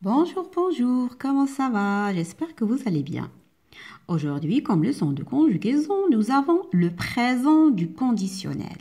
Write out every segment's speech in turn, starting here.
Bonjour, bonjour, comment ça va? J'espère que vous allez bien. Aujourd'hui, comme leçon de conjugaison, nous avons le présent du conditionnel.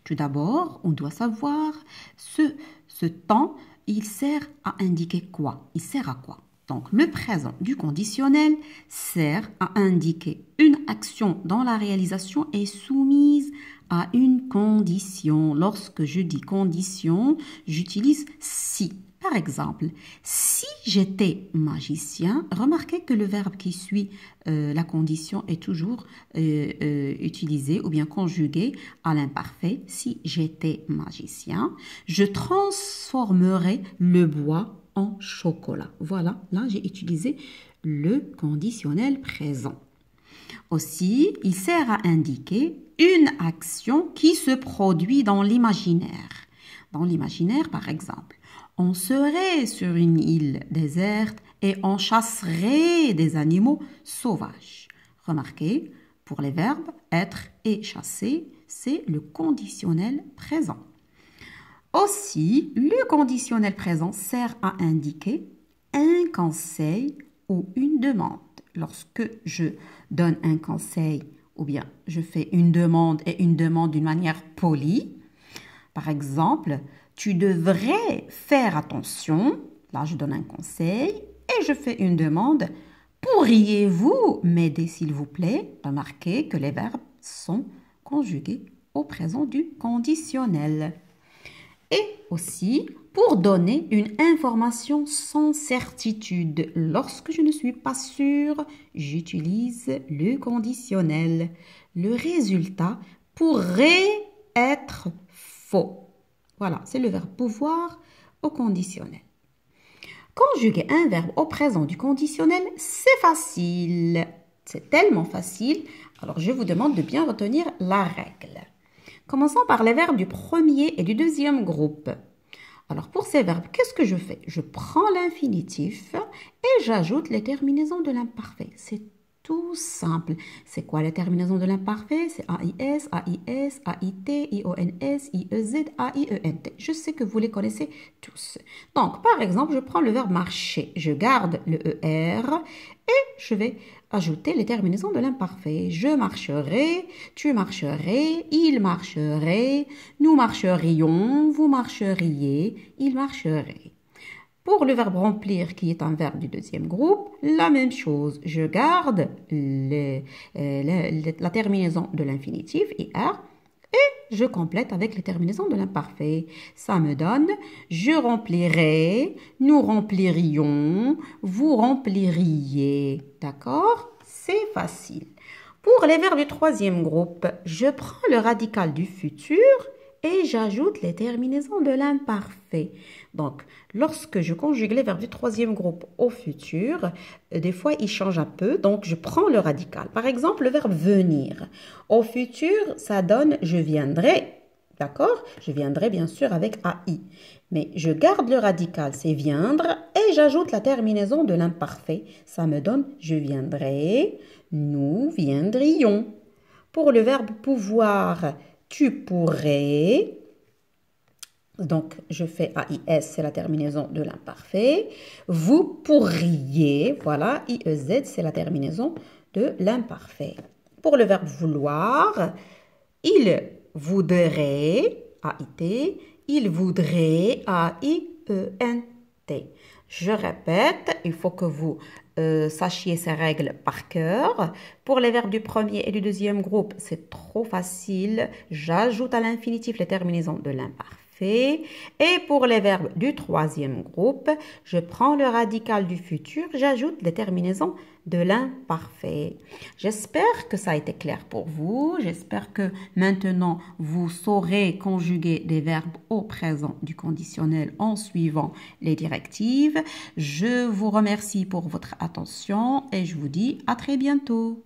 Tout d'abord, on doit savoir ce temps, il sert à indiquer quoi? Il sert à quoi? Donc, le présent du conditionnel sert à indiquer une action dont la réalisation est soumise à une condition. Lorsque je dis condition, j'utilise si. Par exemple, si j'étais magicien, remarquez que le verbe qui suit la condition est toujours utilisé ou bien conjugué à l'imparfait. Si j'étais magicien, je transformerais le bois en chocolat. Voilà, là j'ai utilisé le conditionnel présent. Aussi, il sert à indiquer une action qui se produit dans l'imaginaire. Dans l'imaginaire, par exemple, on serait sur une île déserte et on chasserait des animaux sauvages. Remarquez, pour les verbes être et chasser, c'est le conditionnel présent. Aussi, le conditionnel présent sert à indiquer un conseil ou une demande. Lorsque je donne un conseil ou bien je fais une demande et une demande d'une manière polie, par exemple, tu devrais faire attention. Là, je donne un conseil et je fais une demande. Pourriez-vous m'aider, s'il vous plaît? Remarquez que les verbes sont conjugués au présent du conditionnel. Et aussi, pour donner une information sans certitude, lorsque je ne suis pas sûre, j'utilise le conditionnel. Le résultat pourrait être faux. Voilà, c'est le verbe pouvoir au conditionnel. Conjuguer un verbe au présent du conditionnel, c'est facile. C'est tellement facile. Alors, je vous demande de bien retenir la règle. Commençons par les verbes du premier et du deuxième groupe. Alors, pour ces verbes, qu'est-ce que je fais? Je prends l'infinitif et j'ajoute les terminaisons de l'imparfait. C'est tout simple. C'est quoi les terminaisons de l'imparfait? C'est AIS, AIS, AIT, IONS, IEZ, AIENT. Je sais que vous les connaissez tous. Donc, par exemple, je prends le verbe marcher. Je garde le ER et je vais ajouter les terminaisons de l'imparfait. Je marcherai, tu marcherais, il marcherait, nous marcherions, vous marcheriez, il marcherait. Pour le verbe remplir, qui est un verbe du deuxième groupe, la même chose. Je garde la terminaison de l'infinitif, IR, et je complète avec les terminaisons de l'imparfait. Ça me donne je remplirai, nous remplirions, vous rempliriez. D'accord? C'est facile. Pour les verbes du troisième groupe, je prends le radical du futur et j'ajoute les terminaisons de l'imparfait. Donc, lorsque je conjugue les verbes du troisième groupe au futur, des fois, ils changent un peu. Donc, je prends le radical. Par exemple, le verbe venir. Au futur, ça donne je viendrai. D'accord? Je viendrai bien sûr avec AI. Mais je garde le radical, c'est viendre, et j'ajoute la terminaison de l'imparfait. Ça me donne je viendrai, nous viendrions. Pour le verbe pouvoir, tu pourrais. Donc, je fais AIS, c'est la terminaison de l'imparfait. Vous pourriez, voilà, IEZ, c'est la terminaison de l'imparfait. Pour le verbe vouloir, il voudrait, AIT, il voudrait, AIENT. Je répète, il faut que vous sachiez ces règles par cœur. Pour les verbes du premier et du deuxième groupe, c'est trop facile. J'ajoute à l'infinitif les terminaisons de l'imparfait. Et pour les verbes du troisième groupe, je prends le radical du futur, j'ajoute les terminaisons de l'imparfait. J'espère que ça a été clair pour vous. J'espère que maintenant, vous saurez conjuguer des verbes au présent du conditionnel en suivant les directives. Je vous remercie pour votre attention et je vous dis à très bientôt.